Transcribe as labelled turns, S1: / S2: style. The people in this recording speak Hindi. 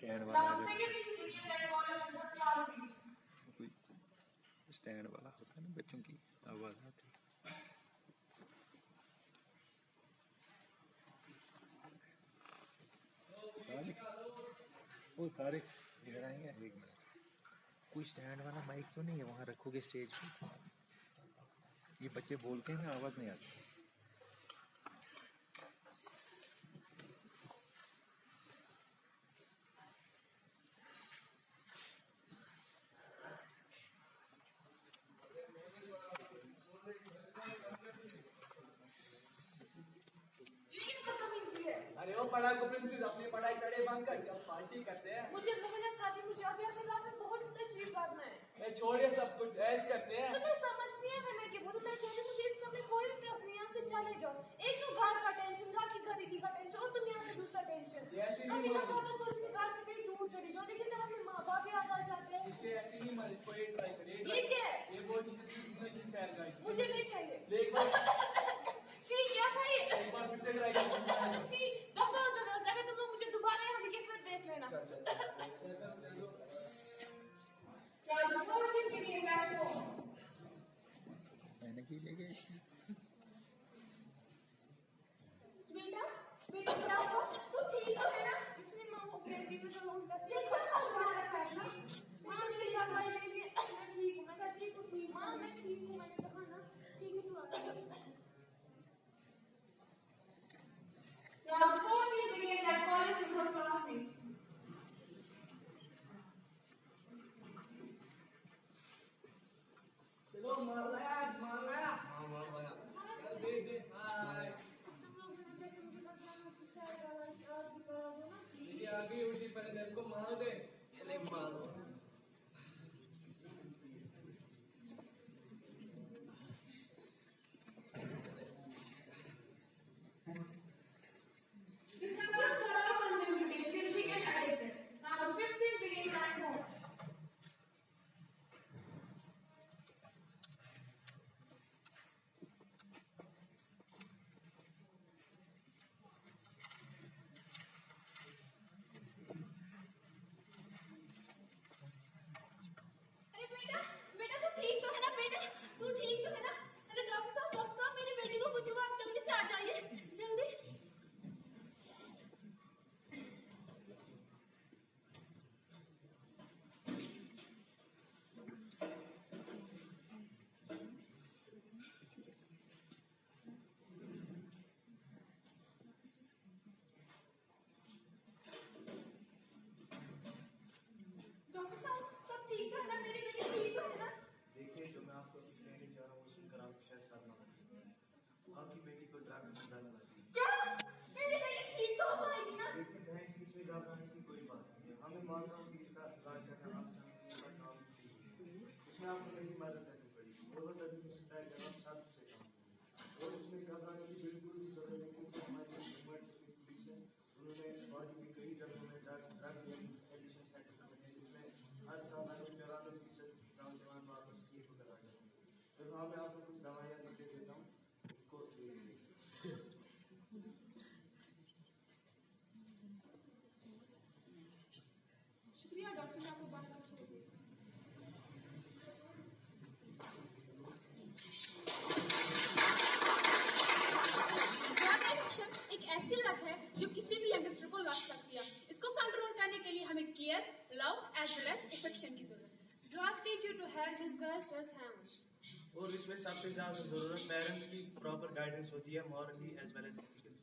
S1: स्टैंड वाला कोई स्टैंड वाला होता है ना, बच्चों की आवाज आती है। वो सारे इधर आएंगे। एक मिनट, कोई स्टैंड वाला माइक तो नहीं है वहाँ रखोगे स्टेज पे? ये बच्चे बोलते हैं ना, आवाज नहीं आती।
S2: अरे वो पढ़ा को प्रिंसेस अपनी पढ़ाई चढ़े बंद कर, जब पार्टी करते हैं।
S3: मुझे मेहनत आती, मुझे अभी अपने लाइफ में बहुत कुछ अचीव करना है।
S2: मैं छोड़िए सब कुछ, ऐश करते हैं।
S3: तो मैं समझ नहीं है मैं क्या बोलूं। मैं कहती हूं मुझे इस सब में कोई इंटरेस्ट नहीं है, आपसे चले जाओ। एक तो घर का टेंशन, घर की गरीबी का टेंशन, और दुनिया से दूसरा टेंशन। कभी ना फोटो सोचने घर से कहीं दूर चली जाओ, लेकिन जब अपने माँ बाप याद आ जाते हैं।
S2: इससे ऐसी ही मत कोई ट्राई करिए।
S3: ये क्या है?
S2: ये वो जिंदगी सैर गाइड
S3: मुझे नहीं चाहिए।
S2: एक बार
S3: छी क्या भाई,
S2: एक बार फिर से ट्राई करिए।
S3: छी दफा हो जाओ। अगर तुम लोग मुझे दोबारा यहाँ दिखे फिर देख लेना।
S1: मैंने की ले गए।
S3: बेटा बेटा क्या हुआ? तू ठीक तो है ना? इसने माँ को प्रेम दी तो उनका से क्या हाल बना रखा है ना? माँ ने दवाई ले ली, मैं ठीक हूँ, मैं सच्ची कुछ नहीं। माँ मैं ठीक हूँ, मैंने कहा ना ठीक है। तू आ गई। Now 14 begins at college with her classmates.
S2: चलो मार लाया, आज मार लाया। हाँ मार लाया। चल दे दे हाय।
S3: तुम लोग जैसे मुझे लगता है कि शायद आज भी करा दो ना।
S2: ये आगे उल्टी पर है, इसको मार दे। ये ले मार दो।
S3: This happens for all conjunctivities till she gets addicted. Now the 15th begins at home. अरे बेटा बेटा तू ठीक तो है ना? बेटा तू ठीक तो है ना? अरे डॉक्टर साहब मेरी बेटी को कुछ हुआ, आप जल्दी से आ जाइए जल्दी। डॉक्टर साहब सब ठीक तो है ना? मेरी बेटी ठीक तो है ना?
S4: देखिए, जो मैं आपको कहने जा रहा हूँ वो सुनकर आप शायद सदमा लगेगा। आपकी बेटी को ड्रग में ज्यादा लगी।
S3: क्या? मेरी बेटी ठीक तो हो पाएगी ना?
S4: देखिए बहन, इसमें घबराने की कोई बात नहीं है। हमें मानता हूँ कि इसका इलाज करना आपसे का काम नहीं है। इसमें आपको मेरी मदद करनी पड़ेगी। वो तरीके से तय करना साथ से काम करें। और इसमें घबराने की बिल्कुल भी जरूरत नहीं, क्योंकि हमारी जो गवर्नमेंट पुलिस है उन्होंने और भी कई जगहों में ड्रग एडिक्शन सेंटर बनाए, जिसमें हर साल 94% नौजवान वापस ये को करा जाते हैं। तो वहाँ मैं आपको कुछ दवाइयाँ लिख के देता हूँ, उसको ले लीजिए।
S3: शुक्रिया डॉक्टर साहब, मुबारक हो। ड्रग एडिक्शन एक ऐसी लत है जो किसी भी यंगस्टर को लग सकती है। इसको कंट्रोल करने के लिए हमें care, love as well as affection की जरूरत है। Drug take you to hell disguised as hams.
S4: और इसमें सबसे ज्यादा जरूरत पेरेंट्स की प्रॉपर गाइडेंस होती है, morally as well as ethically.